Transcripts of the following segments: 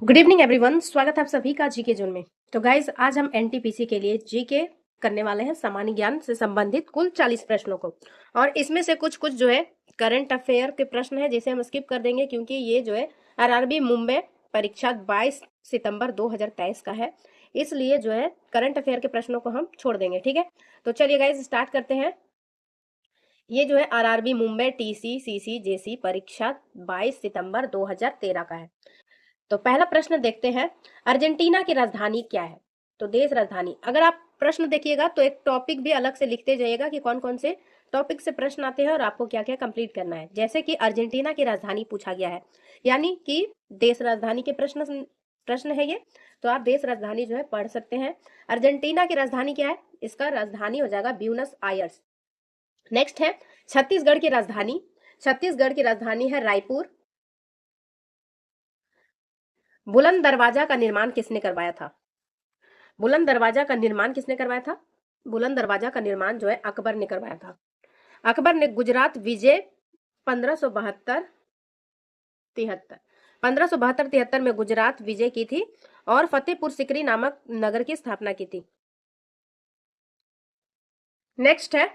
Good evening everyone, स्वागत है आप सभी का जीके जोन में। तो गाइज आज हम एनटीपीसी के लिए जीके करने वाले हैं सामान्य ज्ञान से संबंधित कुल 40 प्रश्नों को। और इसमें से कुछ कुछ जो है करंट अफेयर के प्रश्न है जिसे हम स्किप कर देंगे क्योंकि ये जो है आरआरबी मुंबई परीक्षा 22 सितंबर 2023 का है, इसलिए जो है करंट अफेयर के प्रश्नों को हम छोड़ देंगे। ठीक है, तो चलिए गाइज स्टार्ट करते हैं। ये जो है आरआरबी मुंबई टीसी सीसी जेसी परीक्षा 22 सितंबर 2013 का है। तो पहला प्रश्न देखते हैं, अर्जेंटीना की राजधानी क्या है? तो देश राजधानी, अगर आप प्रश्न देखिएगा तो एक टॉपिक भी अलग से लिखते जाइएगा कि कौन कौन से टॉपिक से प्रश्न आते हैं और आपको क्या क्या कंप्लीट करना है। जैसे कि अर्जेंटीना की राजधानी पूछा गया है, यानी कि देश राजधानी के प्रश्न प्रश्न है ये, तो आप देश राजधानी जो है पढ़ सकते हैं। अर्जेंटीना की राजधानी क्या है? इसका राजधानी हो जाएगा ब्यूनस आयर्स। नेक्स्ट है छत्तीसगढ़ की राजधानी। छत्तीसगढ़ की राजधानी है रायपुर। बुलंद दरवाजा का निर्माण किसने करवाया था? बुलंद दरवाजा का निर्माण किसने करवाया था? बुलंद दरवाजा का निर्माण जो है अकबर ने करवाया था। अकबर ने गुजरात विजय 1572 73 1572 73 में गुजरात विजय की थी और फतेहपुर सिकरी नामक नगर की स्थापना की थी। नेक्स्ट है,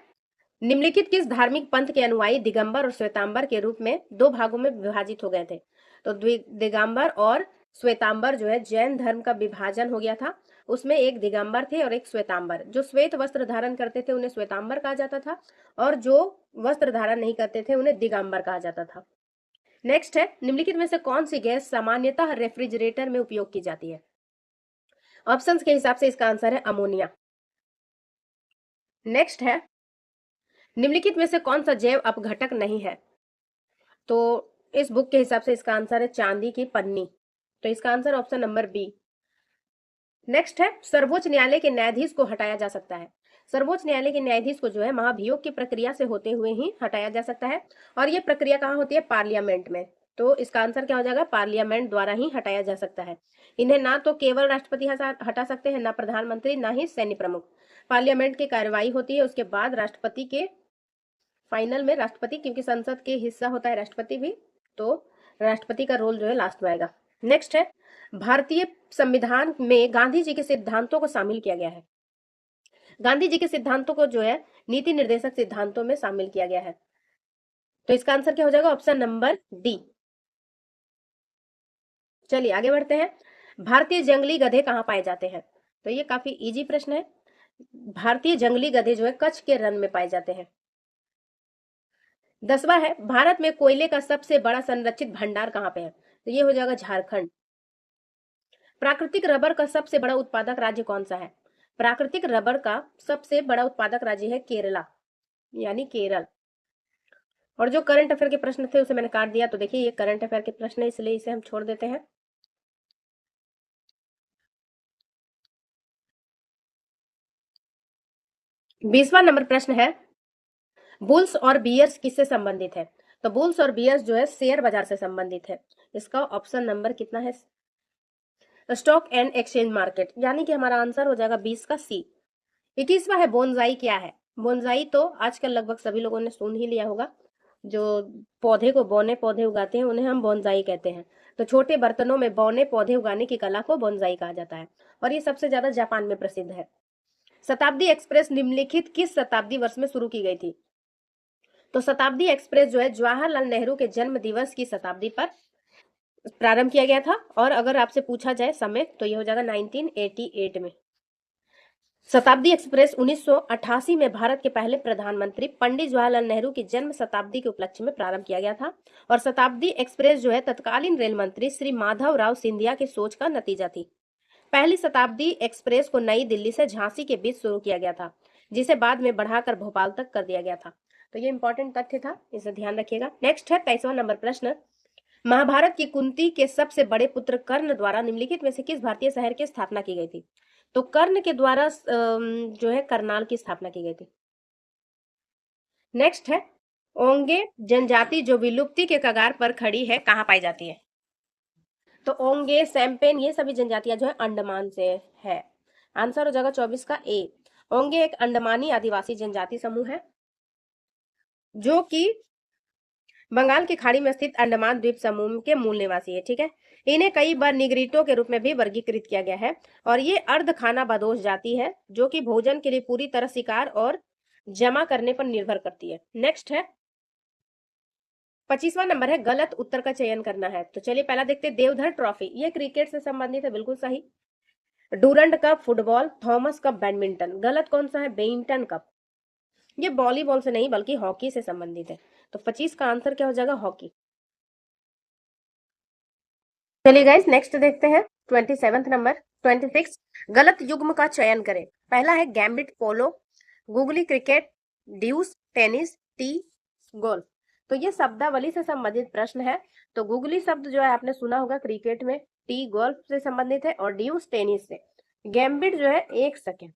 निम्नलिखित किस धार्मिक पंथ के अनुयायी दिगंबर और श्वेतांबर के रूप में दो भागों में विभाजित हो गए थे? तो दिगंबर और श्वेतांबर जो है जैन धर्म का विभाजन हो गया था। उसमें एक दिगंबर थे और एक श्वेतांबर। जो श्वेत वस्त्र धारण करते थे उन्हें श्वेतांबर कहा जाता था और जो वस्त्र धारण नहीं करते थे उन्हें दिगंबर कहा जाता था। नेक्स्ट है, निम्नलिखित में से कौन सी गैस सामान्यतः रेफ्रिजरेटर में उपयोग की जाती है? ऑप्शंस के हिसाब से इसका आंसर है अमोनिया। नेक्स्ट है, निम्नलिखित में से कौन सा जैव अपघटक नहीं है? तो इस बुक के हिसाब से इसका आंसर है चांदी की पन्नी। तो इसका answer option number B. Next है, सर्वोच्च न्यायालय के न्यायाधीश को हटाया जा सकता है। सर्वोच्च न्यायालय के न्यायाधीश को जो है महाभियोग की प्रक्रिया से होते हुए ही हटाया जा सकता है और ये प्रक्रिया कहाँ होती है? पार्लियामेंट में। तो इसका आंसर क्या हो जाएगा? पार्लियामेंट द्वारा ही हटाया जा सकता है। इन्हें ना तो केवल राष्ट्रपति हटा सकते हैं, ना प्रधानमंत्री, ना ही सैन्य प्रमुख। पार्लियामेंट की कार्रवाई होती है, उसके बाद राष्ट्रपति के फाइनल में राष्ट्रपति, क्योंकि संसद के हिस्सा होता है राष्ट्रपति भी, तो राष्ट्रपति का रोल जो है लास्ट में आएगा। नेक्स्ट है, भारतीय संविधान में गांधी जी के सिद्धांतों को शामिल किया गया है। गांधी जी के सिद्धांतों को जो है नीति निर्देशक सिद्धांतों में शामिल किया गया है। तो इसका आंसर क्या हो जाएगा? Option number D. चलिए आगे बढ़ते हैं। भारतीय जंगली गधे कहाँ पाए जाते हैं? तो ये काफी इजी प्रश्न है। भारतीय जंगली गधे जो है कच्छ के रण में पाए जाते हैं। 10वां है, भारत में कोयले का सबसे बड़ा संरक्षित भंडार कहाँ पे है? तो ये हो जाएगा झारखंड। प्राकृतिक रबर का सबसे बड़ा उत्पादक राज्य कौन सा है? प्राकृतिक रबर का सबसे बड़ा उत्पादक राज्य है केरला, यानी केरल। और जो करंट अफेयर के प्रश्न थे उसे मैंने काट दिया, तो देखिए ये करंट अफेयर के प्रश्न है इसलिए इसे हम छोड़ देते हैं। बीसवां नंबर प्रश्न है, बुल्स और बियर्स किससे संबंधित है? तो बुल्स और बियर्स जो है शेयर बाजार से संबंधित है। इसका ऑप्शन नंबर कितना है? स्टॉक एंड एक्सचेंज मार्केट, यानी कि हमारा आंसर हो जाएगा 20 का सी। 21वां है, बोनसाई क्या है? बोनसाई तो आजकल लगभग सभी लोगों ने सुन ही लिया होगा। जो पौधे को बौने पौधे उगाते हैं उन्हें हम बोनसाई कहते हैं। तो छोटे बर्तनों में बौने पौधे उगाने की कला को बोनसाई कहा जाता है और ये सबसे ज्यादा जापान में प्रसिद्ध है। शताब्दी एक्सप्रेस निम्नलिखित किस शताब्दी वर्ष में शुरू की गई थी? तो शताब्दी एक्सप्रेस जो है जवाहरलाल नेहरू के जन्म दिवस की शताब्दी पर प्रारंभ किया गया था और अगर आपसे पूछा जाए समय तो ये हो जाएगा 1988 में। शताब्दी एक्सप्रेस 1988 में भारत के पहले प्रधानमंत्री पंडित जवाहरलाल नेहरू की जन्म शताब्दी के उपलक्ष्य में प्रारंभ किया गया था और शताब्दी एक्सप्रेस जो है तत्कालीन रेल मंत्री श्री माधव राव सिंधिया की सोच का नतीजा थी। पहली शताब्दी एक्सप्रेस को नई दिल्ली से झांसी के बीच शुरू किया गया था, जिसे बाद में बढ़ाकर भोपाल तक कर दिया गया था। तो ये इंपॉर्टेंट तथ्य था, इसे ध्यान रखिएगा। नेक्स्ट है 23वां नंबर प्रश्न, महाभारत की कुंती के सबसे बड़े पुत्र कर्ण द्वारा निम्नलिखित में से किस भारतीय शहर की स्थापना की गई थी? तो कर्ण के द्वारा जो है करनाल की स्थापना की गई थी। नेक्स्ट है, ओंगे जनजाति जो विलुप्ति के कगार पर खड़ी है कहाँ पाई जाती है? तो ओंगे, सैम्पेन, ये सभी जनजातियां जो है अंडमान से है। आंसर हो जाएगा 24 का ए। ओंगे एक अंडमानी आदिवासी जनजाति समूह है जो कि बंगाल की खाड़ी में स्थित अंडमान द्वीप समूह के मूल निवासी है, ठीक है। इन्हें कई बार निग्रिटो के रूप में भी वर्गीकृत किया गया है और ये अर्ध खाना बदोश जाति है जो कि भोजन के लिए पूरी तरह शिकार और जमा करने पर निर्भर करती है। नेक्स्ट है 25वां नंबर है गलत उत्तर का चयन करना है। तो चलिए पहला देखते हैं, देवधर ट्रॉफी ये क्रिकेट से संबंधित है, बिल्कुल सही। Durand cup football, Thomas cup badminton, गलत कौन सा है, बेइंटन कप, ये वॉलीबॉल से नहीं बल्कि हॉकी से संबंधित है। तो 25 का आंसर क्या हो जाएगा, हॉकी। चलिए गाइस नेक्स्ट देखते हैं 27th नंबर। 26 गलत युग्म का चयन करें। पहला है gambit polo, googly cricket, deuce tennis, tee golf. तो ये शब्दावली से संबंधित प्रश्न है। तो गूगली शब्द जो है आपने सुना होगा क्रिकेट में, टी गोल्फ से संबंधित है और ड्यूस टेनिस से। गैम्बिट जो है, एक सेकेंड।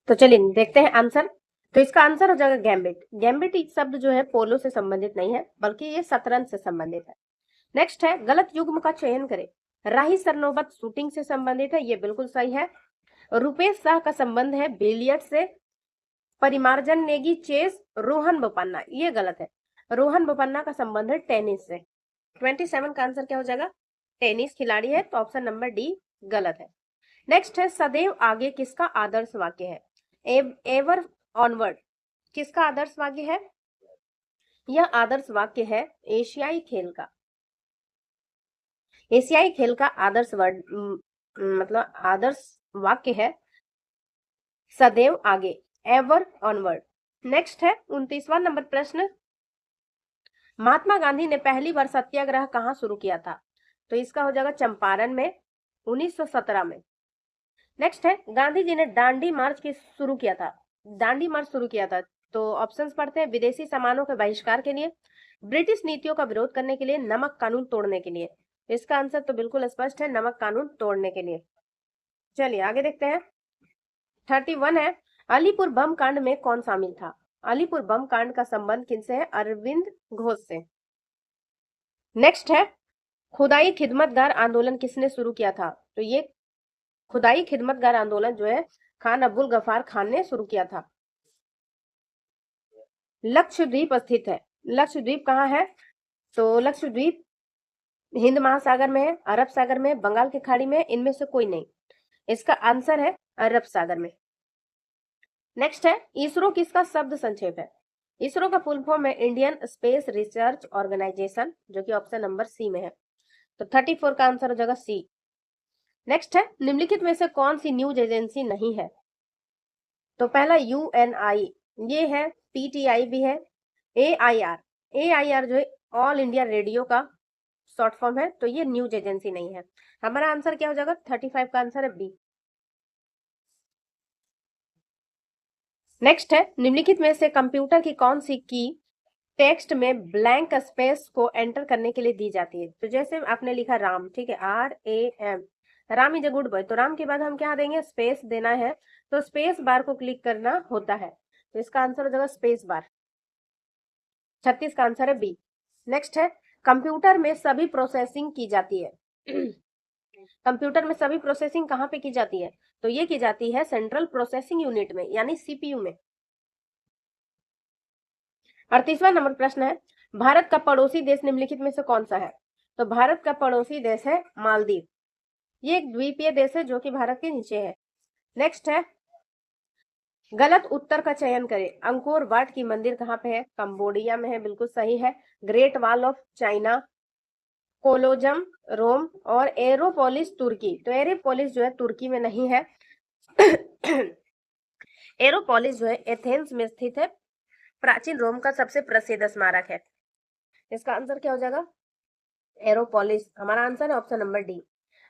तो चलिए देखते हैं आंसर। तो इसका आंसर हो जाएगा गैम्बिट। गैम्बिट एक शब्द जो है पोलो से संबंधित नहीं है बल्कि ये शतरंज से संबंधित है। नेक्स्ट है गलत युग्म का चयन करें। राही सरनोबत शूटिंग से संबंधित है, ये बिल्कुल सही है। रुपेश शाह का संबंध है बिलियर्ड से। परिमार्जन नेगी चेस, रोहन बोपन्ना, ये गलत है। रोहन बोपन्ना का संबंध है टेनिस से। 27 का आंसर क्या हो जाएगा, टेनिस खिलाड़ी है, तो ऑप्शन नंबर डी गलत है। नेक्स्ट है सदैव आगे किसका आदर्श वाक्य है। एवर ऑनवर्ड किसका आदर्श वाक्य है, यह आदर्श वाक्य है एशियाई खेल का। एशियाई खेल का आदर्श वर्ड मतलब आदर्श वाक्य है सदैव आगे, एवर ऑनवर्ड। नेक्स्ट है 29वां नंबर प्रश्न। महात्मा गांधी ने पहली बार सत्याग्रह कहाँ शुरू किया था। तो इसका हो जाएगा चंपारण में 1917 में। नेक्स्ट है गांधी जी ने दांडी मार्च की शुरू किया था। दांडी मार्च शुरू किया था, तो ऑप्शंस पढ़ते हैं, विदेशी सामानों के बहिष्कार के लिए, ब्रिटिश नीतियों का विरोध करने के लिए, नमक कानून तोड़ने के लिए। इसका आंसर तो बिल्कुल स्पष्ट है, नमक कानून तोड़ने के लिए। चलिए आगे देखते हैं 31 है अलीपुर बम कांड में कौन शामिल था। अलीपुर बम कांड का संबंध किनसे है, अरविंद घोष से। नेक्स्ट है खुदाई खिदमतगार आंदोलन किसने शुरू किया था। तो ये खुदाई खिदमतगार आंदोलन जो है खान अब्दुल गफार खान ने शुरू किया था। लक्षद्वीप स्थित है। लक्षद्वीप कहाँ है, तो लक्षद्वीप हिंद महासागर में है, अरब सागर में, बंगाल की खाड़ी में, इनमें से कोई नहीं। इसका आंसर है अरब सागर में। नेक्स्ट है इसरो किसका शब्द संक्षेप है। इसरो का फुल फॉर्म है इंडियन स्पेस रिसर्च ऑर्गेनाइजेशन, जो कि ऑप्शन नंबर सी में है। तो 34 का आंसर हो जाएगा सी। नेक्स्ट है निम्नलिखित में से कौन सी न्यूज एजेंसी नहीं है। तो पहला यूएनआई, ये है, पीटीआई भी है, एआईआर, एआईआर जो है ऑल इंडिया रेडियो का शॉर्ट फॉर्म है, तो ये न्यूज एजेंसी नहीं है। हमारा आंसर क्या हो जाएगा, 35 का आंसर है बी। नेक्स्ट है निम्नलिखित में से कंप्यूटर की कौन सी की टेक्स्ट में ब्लैंक स्पेस को एंटर करने के लिए दी जाती है। तो जैसे आपने लिखा राम, ठीक है, RAM, Ram is a good boy, तो राम के बाद हम क्या देंगे, स्पेस देना है, तो स्पेस बार को क्लिक करना होता है, तो इसका आंसर हो जाएगा स्पेस बार। 36 का आंसर है बी। नेक्स्ट है कंप्यूटर में सभी प्रोसेसिंग की जाती है। कंप्यूटर में सभी प्रोसेसिंग कहाँ पे की जाती है, तो ये की जाती है सेंट्रल प्रोसेसिंग यूनिट में, यानी सीपीयू में। 38वां नंबर प्रश्न है भारत का पड़ोसी देश निम्नलिखित में से कौन सा है। तो भारत का पड़ोसी देश है मालदीव, ये एक द्वीपीय देश है जो कि भारत के नीचे है। नेक्स्ट है गलत उत्तर का चयन करें। अंकोर वाट की मंदिर कहाँ पे है, कंबोडिया में है, बिल्कुल सही है। ग्रेट वॉल ऑफ चाइना, कोलोजम रोम, और एरोपोलिस तुर्की। तो एरोपोलिस जो है तुर्की में नहीं है। एरोपोलिस जो है एथेंस में स्थित है, प्राचीन रोम का सबसे प्रसिद्ध स्मारक है। इसका आंसर क्या हो जाएगा, एरोपोलिस। हमारा आंसर है ऑप्शन नंबर डी।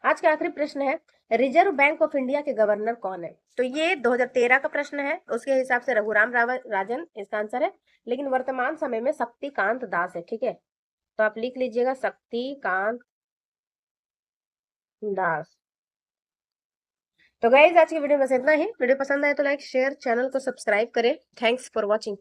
आज का आखिरी प्रश्न है रिजर्व बैंक ऑफ इंडिया के गवर्नर कौन है। तो ये 2013 का प्रश्न है, उसके हिसाब से रघुराम राजन इसका आंसर है, लेकिन वर्तमान समय में शक्तिकांत दास है, ठीक है, तो आप लिख लीजिएगा शक्तिकांत दास। तो गाइस आज की वीडियो में बस इतना ही। वीडियो पसंद आए तो लाइक शेयर, चैनल को सब्सक्राइब करें। Thanks for watching.